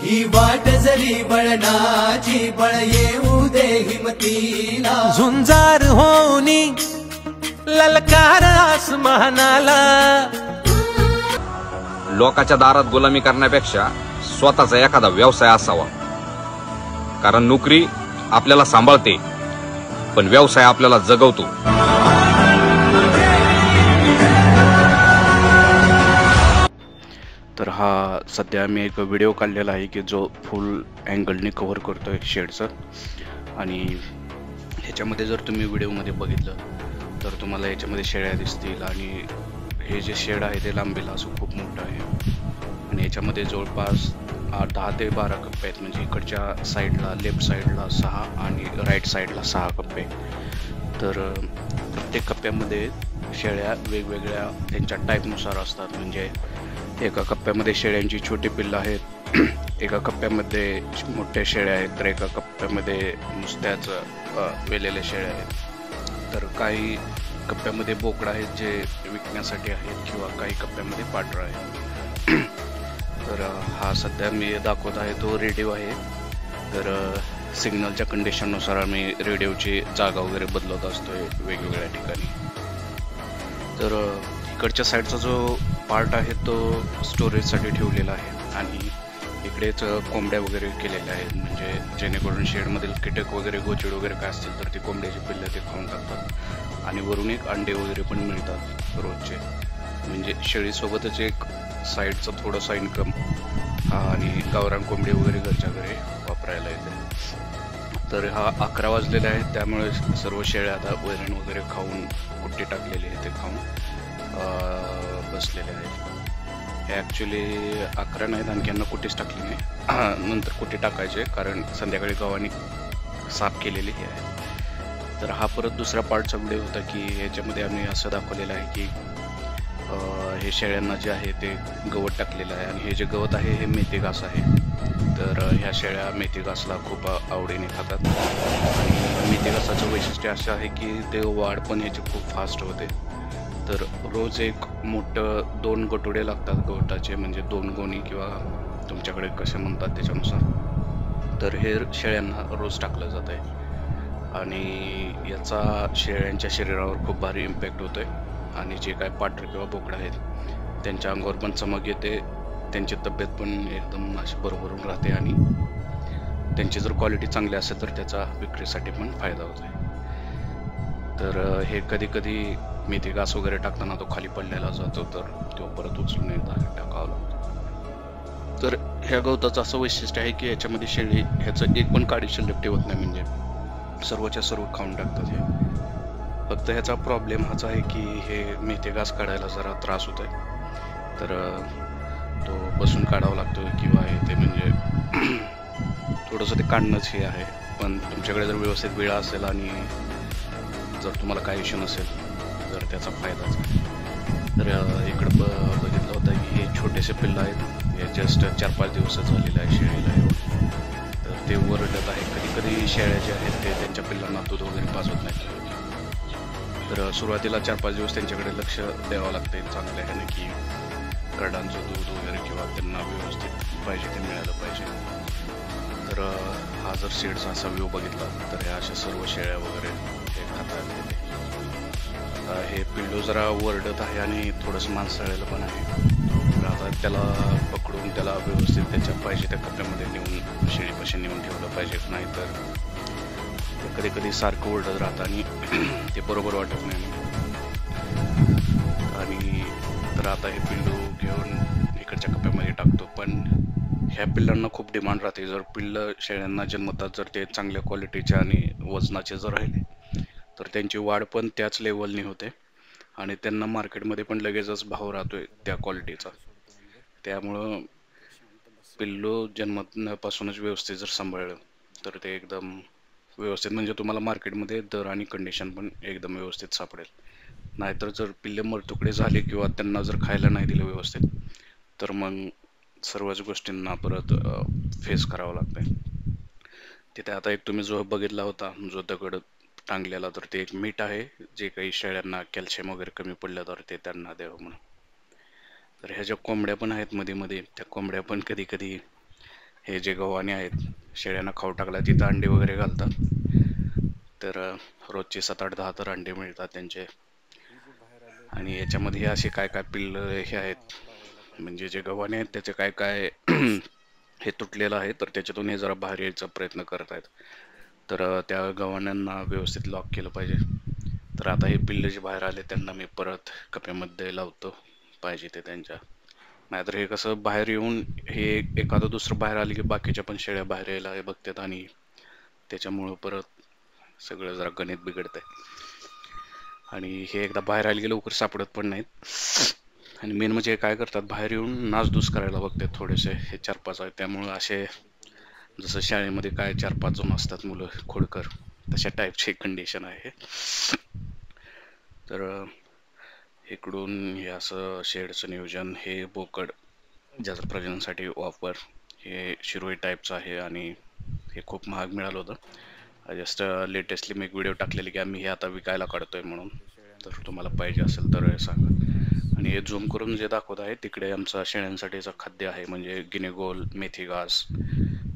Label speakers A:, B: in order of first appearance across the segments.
A: ही वाट जरी बळणाची बळ येऊ दे हिमतीला
B: झुंजार होनी ललकार आसमानाला
C: लोकांच्या दारात गुलामी करण्यापेक्षा स्वतःचा एखादा व्यवसाय असावा कारण नोकरी आपल्याला सांभाळते पण व्यवसाय आपल्याला जगवतो।
D: तर हा सध्या मी एक व्हिडिओ काढलेला आहे की जो फुल अँगलने कव्हर करतोय शेडचं आणि ह्याच्यामध्ये जर तुम्ही व्हिडिओमध्ये बघितलं तर तुम्हाला याच्यामध्ये शेळ्या दिसतील आणि हे जे शेड आहे ते लांबीला असं खूप मोठं आहे आणि याच्यामध्ये जवळपास 10 ते 12 कप्पे आहेत म्हणजे इकडच्या साईडला लेफ्ट साईडला 6 आणि राईट साईडला 6 कप्पे। तर प्रत्येक कप्प्यामध्ये शेळ्या वेगवेगळ्या त्यांच्या टाईपनुसार असतात म्हणजे एका कप्प्यामध्ये शेळ्यांची छोटी पिल्लं आहेत, एका कप्प्यामध्ये मोठ्या शेळ्या आहेत, तर एका कप्प्यामध्ये नुसत्याच वेलेल्या शेळ्या आहेत। तर काही कप्प्यामध्ये बोकडं आहेत जे विकण्यासाठी आहेत किंवा काही कप्प्यामध्ये पांढरं आहे। तर हा सध्या मी दाखवत आहे तो रेडिओ आहे। तर सिग्नलच्या कंडिशननुसार आम्ही रेडिओची जागा वगैरे बदलत असतो वेगवेगळ्या ठिकाणी। तर इकडच्या साईडचा जो पार्ट आहे तो स्टोरेजसाठी ठेवलेला आहे आणि इकडेच कोंबड्या वगैरे केलेल्या आहेत म्हणजे जेणेकरून शेडमधील कीटक वगैरे गोचिड वगैरे काय असतील तर ते कोंबड्याची पिल्लं ते खाऊन टाकतात आणि वरून एक अंडे वगैरे पण मिळतात रोजचे म्हणजे शेळीसोबतच एक साईडचं थोडंसं इन्कम आणि गावरान कोंबडी वगैरे घरच्या घरी वापरायला येते। तर हा 11 वाजलेला आहे त्यामुळे सर्व शेळ्या आता वैरण वगैरे खाऊन कुट्टी टाकलेली आहे ते खाऊन बसलेले आहेत। हे ॲक्च्युली 11 नाहीत आणखी यांना कुट्टीच टाकली नाही नंतर कुट्टी टाकायचे कारण संध्याकाळी गव्हाणी साफ केलेली आहे। तर हा परत दुसरा पार्टचा व्हिडिओ होता की याच्यामध्ये आम्ही असं दाखवलेलं आहे की हे शेळ्यांना जे आहे ते गवत टाकलेलं आहे आणि हे जे गवत आहे हे मेथी घास आहे। तर ह्या शेळ्या मेथी घासला खूप आवडीने खातात आणि मेथी घासाचं वैशिष्ट्य असं आहे की ते वाढ पण याची खूप फास्ट होते। तर रोज एक मोठं 2 गटुडे लागतात गवताचे म्हणजे 2 गोणी किंवा तुमच्याकडे कसे म्हणतात त्याच्यानुसार। तर हे शेळ्यांना रोज टाकलं जात आहे आणि याचा शेळ्यांच्या शरीरावर खूप भारी इम्पॅक्ट होतोय आणि जे काय पाटर किंवा बोकडं आहेत त्यांच्या अंगावर पण चमक येते, त्यांची तब्येत पण एकदम अशी भरभरून राहते आणि त्यांची जर क्वालिटी चांगली असेल तर त्याचा विक्रीसाठी पण फायदा होतो। तर हे कधी कधी मेथी घास वगैरे टाकताना तो खाली पडलेला जातो तर तो परत उचलून एकदा टाकावा लागतो। तर ह्या गवताचं असं वैशिष्ट्य आहे की याच्यामध्ये शेळी ह्याचं एक पण काडी शिल्लक ठेवत नाही म्हणजे सर्वच्या सर्व खाऊन टाकतात हे। फक्त ह्याचा प्रॉब्लेम हाच आहे की हे मेथी घास काढायला जरा त्रास होतोय तर तो बसून काढावा लागतो किंवा हे ते म्हणजे थोडंसं ते काढणंच हे आहे। पण तुमच्याकडे जर व्यवस्थित वेळ असेल आणि जर तुम्हाला काही इश्यू नसेल तर त्याचा फायदाच आहे। तर इकडं बघितलं होतं की हे छोटेसे पिल्लं आहेत हे जस्ट 4-5 दिवस झालेलं आहे शेळीला एवढं तर ते ओरडत आहे। कधी कधी शेळ्या जे आहेत ते त्यांच्या पिल्लांना दूध वगैरे पाजत नाहीत तर सुरुवातीला 4-5 दिवस त्यांच्याकडे लक्ष द्यावं लागते चांगल्या ह्याने की करडांचं दूध वगैरे किंवा त्यांना व्यवस्थित पाहिजे ते मिळालं पाहिजे। तर हा जर शेडचा असा व्ह्यू बघितला तर ह्या अशा सर्व शेळ्या वगैरे हे खातात। हे पिल्लू जरा वरडत आहे आणि थोडंसं मांसाळलेलं पण आहे तर आता त्याला पकडून त्याला व्यवस्थित त्याच्या पाहिजे त्या कप्प्यामध्ये नेऊन शेळीपाशी नेऊन ठेवलं पाहिजे नाहीतर ते कधी कधी सारखं ओरडत राहतं आणि ते बरोबर वाटत नाही आणि तर आता हे पिल्लू घेऊन इकडच्या कप्प्यामध्ये टाकतो। पण ह्या पिल्लांना खूप डिमांड राहते जर पिल्लं शेळ्यांना जन्मतात जर ते चांगल्या क्वालिटीचे आणि वजनाचे जर राहिले तर त्यांची वाढ पण त्याच लेवलनी होते आणि त्यांना मार्केटमध्ये पण लगेचच भाव राहतोय त्या क्वालिटीचा। त्यामुळं पिल्लू जन्मपासूनच व्यवस्थित जर सांभाळलं तर ते एकदम व्यवस्थित म्हणजे तुम्हाला मार्केटमध्ये दर आणि कंडिशन पण एकदम व्यवस्थित सापडेल। नाहीतर जर पिल्ले मरतुकडे झाले किंवा त्यांना जर खायला नाही दिलं व्यवस्थित तर मग सर्वच गोष्टींना परत फेस करावं लागतंय। तिथे आता एक तुम्ही जो बघितला होता जो दगड टांगलेला तर ते एक मीठ आहे जे काही शेळ्यांना कॅल्शियम वगैरे कमी पडलं तर ते त्यांना द्यावं म्हणून। तर ह्या ज्या कोंबड्या पण आहेत मध्ये मध्ये त्या कोंबड्या पण कधी कधी हे जे गव्हाणे आहेत शेळ्यांना खाऊ टाकला तिथं अंडे वगैरे घालतात. तर रोजचे 7-8 10 तर अंडे मिळतात त्यांचे. आणि याच्यामध्ये असे काय काय पिल्लं हे आहेत, म्हणजे जे गव्हाणे आहेत त्याचे काय काय हे तुटलेलं आहे, तर त्याच्यातून हे जरा बाहेर यायचा प्रयत्न करत आहेत. तर त्या गव्हाण्यांना व्यवस्थित लॉक केलं पाहिजे. तर आता हे पिल्ले जे बाहेर आले त्यांना मी परत कप्यामध्ये लावतो पाहिजे ते त्यांच्या. नाहीतर हे कसं बाहेर येऊन हे एखादं दुसरं बाहेर आले की बाकीच्या पण शेळ्या बाहेर यायला हे बघतात आणि त्याच्यामुळं परत सगळं जरा गणित बिघडतंय. आणि हे एकदा बाहेर आले की लवकर सापडत पण नाहीत. आणि मेन म्हणजे काय करतात, बाहेर येऊन नासधूस करायला बघतात थोडेसे. हे 4-5 आहेत त्यामुळं असे जसं शाळेमध्ये काय 4-5 जण असतात मुलं खोडकर, तशा टाईपची कंडिशन आहे. तर इकडून हे असं शेडचं नियोजन, हे बोकड ज्याचं प्रजननासाठी वापर, हे शिरोई टाईपचं आहे आणि हे खूप महाग मिळालं होतं. जस्ट लेटेस्टली मी एक व्हिडिओ टाकलेली की आम्ही हे आता विकायला काढतोय म्हणून, तर तुम्हाला पाहिजे असेल तर सांगा. आणि हे झूम करून जे दाखवत आहे तिकडे आमचं शेळ्यांसाठीचं खाद्य आहे, म्हणजे गिनीगोल, मेथी घास,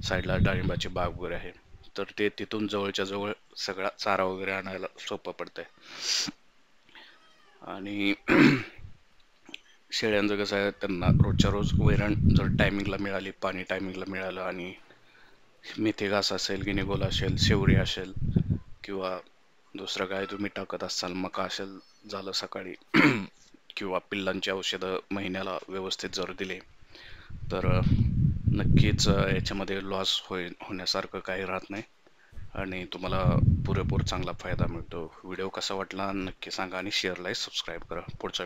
D: साईडला डाळिंबाची बाग वगैरे आहे. तर ते तिथून जवळच्या जवळ सगळा चारा वगैरे आणायला सोपं पडतंय. आणि शेळ्यांचं कसं आहे, त्यांना रोजच्या रोज वैरण जर टायमिंगला मिळाली, पाणी टायमिंगला मिळालं आणि मेथी घास असेल, गिनीगोल असेल, शेवरी असेल किंवा दुसरं काय तुम्ही टाकत असाल, मका असेल झालं सकाळी किंवा पिल्लांची औषधं महिन्याला व्यवस्थित जर दिले तर नक्कीच याच्यामध्ये लॉस होण्यासारखं काही राहत नाही आणि तुम्हाला पुरेपूर चांगला फायदा मिळतो. व्हिडिओ कसा वाटला नक्की सांगा आणि शेअर, लाईक, सबस्क्राईब करा. पुढचा